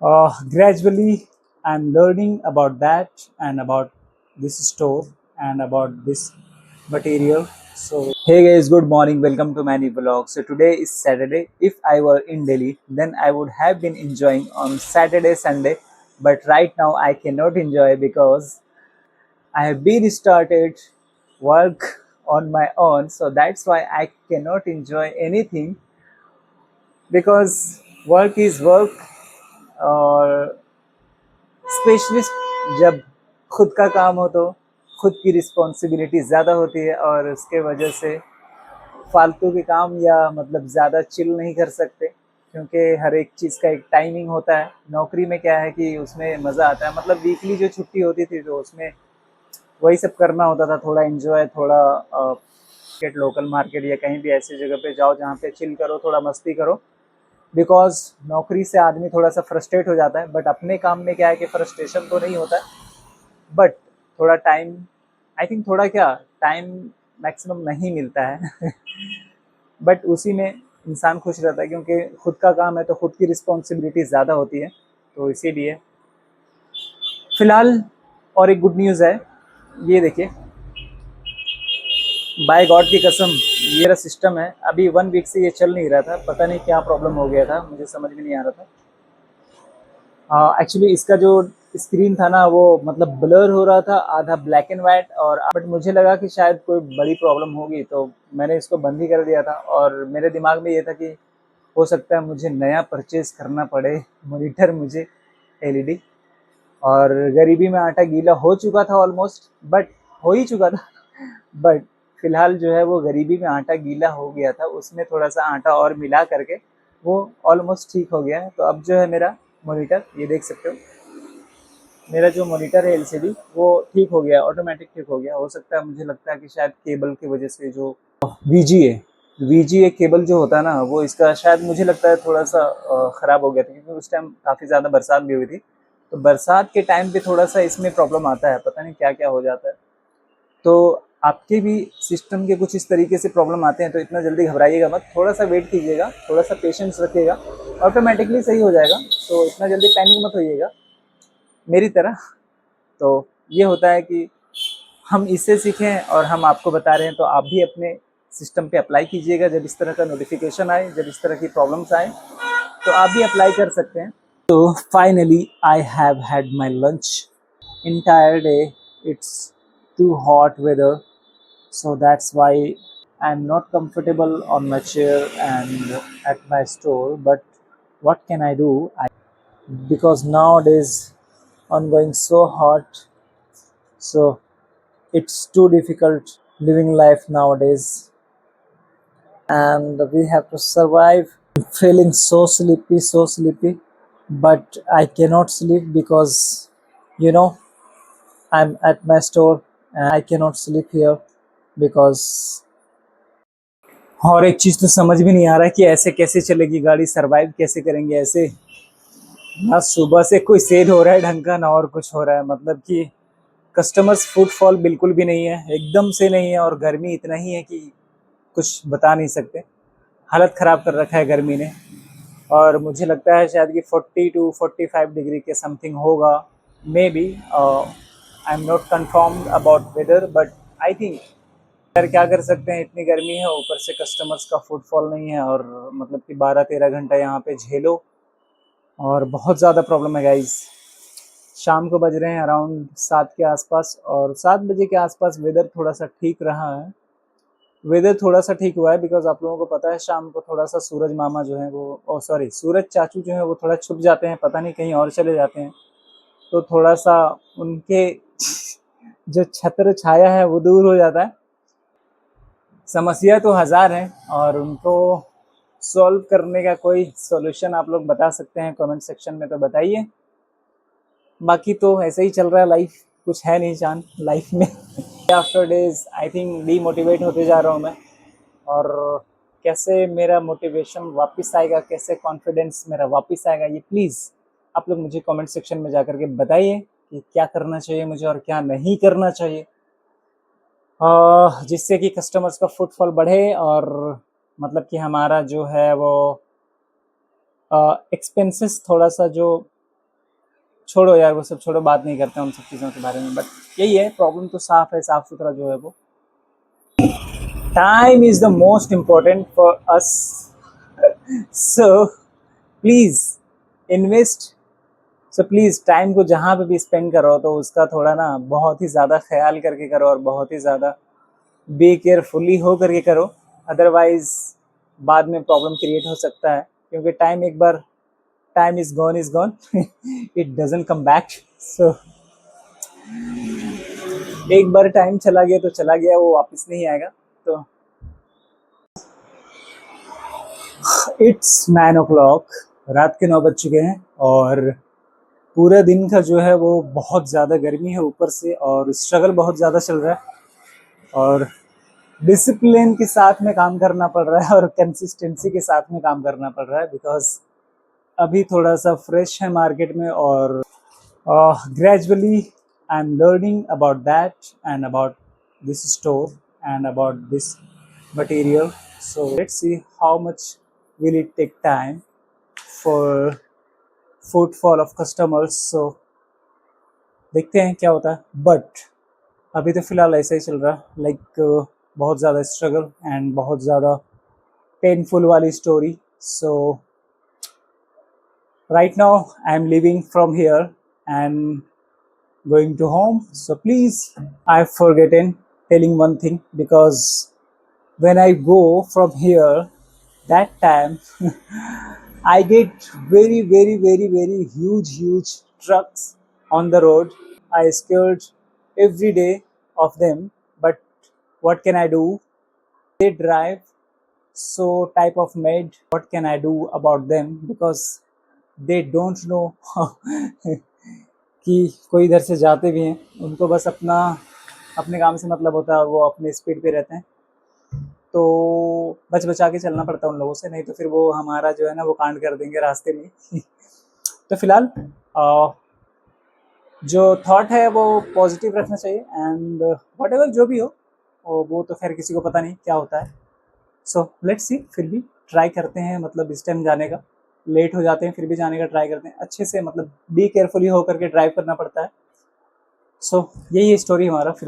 Gradually, I'm learning about that and about this store and about this material. So, hey guys, good morning. Welcome to my new vlog. So, today is Saturday. If I were in Delhi, then I would have been enjoying on Saturday, Sunday. But right now, I cannot enjoy because I have been started work on my own. So, that's why I cannot enjoy anything because work is work. और specialist जब खुद का काम हो तो खुद की responsibility ज़्यादा होती है और उसके वजह से फालतू के काम या मतलब ज़्यादा चिल नहीं कर सकते क्योंकि हर एक चीज़ का एक टाइमिंग होता है। नौकरी में क्या है कि उसमें मज़ा आता है, मतलब वीकली जो छुट्टी होती थी तो उसमें वही सब करना होता था, थोड़ा एंजॉय, थोड़ा मार्केट, लोकल मार्केट या कहीं भी ऐसी जगह पे जाओ जहाँ पे चिल करो, थोड़ा मस्ती करो। बिकॉज नौकरी से आदमी थोड़ा सा फ्रस्ट्रेट हो जाता है, बट अपने काम में क्या है कि फ्रस्ट्रेशन तो नहीं होता है, बट थोड़ा टाइम, आई थिंक थोड़ा क्या टाइम मैक्सिमम नहीं मिलता है बट उसी में इंसान खुश रहता है क्योंकि खुद का काम है तो खुद की रिस्पॉन्सिबिलिटी ज़्यादा होती है। तो इसीलिए फ़िलहाल, और एक गुड न्यूज़ है, ये देखिए, बाय गॉड की कसम, ये मेरा सिस्टम है। अभी 1 वीक से ये चल नहीं रहा था, पता नहीं क्या प्रॉब्लम हो गया था, मुझे समझ में नहीं आ रहा था। एक्चुअली इसका जो स्क्रीन था ना वो मतलब ब्लर हो रहा था, आधा ब्लैक एंड वाइट, और बट मुझे लगा कि शायद कोई बड़ी प्रॉब्लम होगी तो मैंने इसको बंद ही कर दिया था। और मेरे दिमाग में ये था कि हो सकता है मुझे नया परचेज करना पड़े मॉनिटर, मुझे एलईडी। और गरीबी में आटा गीला हो चुका था ऑलमोस्ट, बट हो ही चुका था बट फिलहाल जो है वो गरीबी में आटा गीला हो गया था, उसमें थोड़ा सा आटा और मिला करके वो ऑलमोस्ट ठीक हो गया है। तो अब जो है मेरा मॉनिटर, ये देख सकते हो, मेरा जो मॉनिटर है एलसीडी वो ठीक हो गया, ऑटोमेटिक ठीक हो गया। हो सकता है, मुझे लगता है कि शायद केबल की वजह से जो वीजीए वीजीए केबल जो होता है ना वो इसका शायद मुझे लगता है थोड़ा सा ख़राब हो गया था क्योंकि उस टाइम काफ़ी ज़्यादा बरसात भी हुई थी। तो बरसात के टाइम पे थोड़ा सा इसमें प्रॉब्लम आता है, पता नहीं क्या क्या हो जाता है। तो आपके भी सिस्टम के कुछ इस तरीके से प्रॉब्लम आते हैं तो इतना जल्दी घबराइएगा मत, थोड़ा सा वेट कीजिएगा, थोड़ा सा पेशेंस रखिएगा, ऑटोमेटिकली सही हो जाएगा। तो इतना जल्दी पैनिक मत होइएगा मेरी तरह। तो ये होता है कि हम इससे सीखें और हम आपको बता रहे हैं, तो आप भी अपने सिस्टम पे अप्लाई कीजिएगा। जब इस तरह का नोटिफिकेशन आए, जब इस तरह की प्रॉब्लम्स आए, तो आप भी अप्लाई कर सकते हैं। तो finally I have had my lunch. entire day it's too hot weather, so that's why I'm not comfortable on my chair and at my store. But what can I do? Because nowadays ongoing so hot, so it's too difficult living life nowadays, and we have to survive. I'm feeling so sleepy, but I cannot sleep because you know I'm at my store and I cannot sleep here because, और एक चीज़ तो समझ भी नहीं आ रहा है कि ऐसे कैसे चलेगी गाड़ी, सरवाइव कैसे करेंगे ऐसे। ना सुबह से कोई सेल हो रहा है ढंग का, ना और कुछ हो रहा है, मतलब कि कस्टमर्स फुटफॉल बिल्कुल भी नहीं है, एकदम से नहीं है। और गर्मी इतना ही है कि कुछ बता नहीं सकते, हालत ख़राब कर रखा है गर्मी ने। और मुझे लगता है शायद कि 40 to 45 डिग्री के समथिंग होगा, may be. I am not confirmed about whether, but I think यार क्या कर सकते हैं, इतनी गर्मी है, ऊपर से कस्टमर्स का फुटफॉल नहीं है, और मतलब कि 12-13 घंटा यहाँ पे झेलो, और बहुत ज़्यादा प्रॉब्लम है गाइस। शाम को बज रहे हैं अराउंड 7 के आसपास, और 7 बजे के आसपास वेदर थोड़ा सा ठीक रहा है। वेदर थोड़ा सा ठीक हुआ है बिकॉज आप लोगों को पता है शाम को थोड़ा सा सूरज मामा जो है वो, ओ सॉरी, सूरज चाचू जो है वो थोड़ा छुप जाते हैं, पता नहीं कहीं और चले जाते हैं। तो थोड़ा सा उनके जो छत्र छाया है वो दूर हो जाता है। समस्या तो हज़ार हैं और उनको सॉल्व करने का कोई सॉल्यूशन आप लोग बता सकते हैं कमेंट सेक्शन में, तो बताइए। बाकी तो ऐसे ही चल रहा है लाइफ, कुछ है नहीं चांद लाइफ में after days I think demotivate होते जा रहा हूँ मैं। और कैसे मेरा मोटिवेशन वापस आएगा, कैसे कॉन्फिडेंस मेरा वापस आएगा, ये प्लीज़ आप लोग मुझे कमेंट सेक्शन में जा कर के बताइए कि क्या करना चाहिए मुझे और क्या नहीं करना चाहिए, जिससे कि कस्टमर्स का फुटफॉल बढ़े और मतलब कि हमारा जो है वो एक्सपेंसेस थोड़ा सा जो छोड़ो यार, वो सब छोड़ो, बात नहीं करते उन सब चीज़ों के बारे में। बट यही है, प्रॉब्लम तो साफ है, साफ सुथरा जो है वो। Time is the most important for us, so please invest. So please time को जहाँ पे भी स्पेंड करो तो उसका थोड़ा ना बहुत ही ज़्यादा ख्याल करके करो, और बहुत ही ज़्यादा बी केयरफुली हो करके करो। अदरवाइज बाद में प्रॉब्लम क्रिएट हो सकता है, क्योंकि टाइम एक बार, time is gone it doesn't come back. So एक बार टाइम चला गया तो चला गया, वो वापस नहीं आएगा। तो इट्स 9 o'clock, रात के 9 बज चुके हैं, और पूरे दिन का जो है वो बहुत ज़्यादा गर्मी है ऊपर से, और स्ट्रगल बहुत ज़्यादा चल रहा है, और डिसिप्लिन के साथ में काम करना पड़ रहा है, और कंसिस्टेंसी के साथ में काम करना पड़ रहा है, बिकॉज अभी थोड़ा सा फ्रेश है मार्केट में, और gradually I am learning about that and about this store and about this material. So let's see how much will it take time for footfall of customers. So देखते हैं क्या होता है, बट अभी तो फिलहाल ऐसा ही चल रहा है, लाइक बहुत ज़्यादा स्ट्रगल एंड बहुत ज़्यादा पेनफुल वाली story. So right now I am living from here and going to home. So please, I've forgotten telling one thing, because when I go from here, that time I get very huge trucks on the road. I scared every day of them, but what can I do? They drive so type of made. What can I do about them? Because they don't know कि कोई इधर से जाते भी हैं, उनको बस अपने काम से मतलब होता है, और वो अपने स्पीड पे रहते हैं। तो बच बचा के चलना पड़ता है उन लोगों से, नहीं तो फिर वो हमारा जो है ना वो कांड कर देंगे रास्ते में। तो फिलहाल जो थॉट है वो पॉजिटिव रखना चाहिए, एंड वट एवर जो भी हो, वो तो खैर किसी को पता नहीं क्या होता है। सो लेट्स सी, फिर भी ट्राई करते हैं, मतलब इस टाइम जाने का। लेट हो जाते हैं फिर भी जाने का ट्राई करते हैं, अच्छे से मतलब बी केयरफुली होकर के ड्राइव करना पड़ता है। सो यही है स्टोरी हमारा। फिर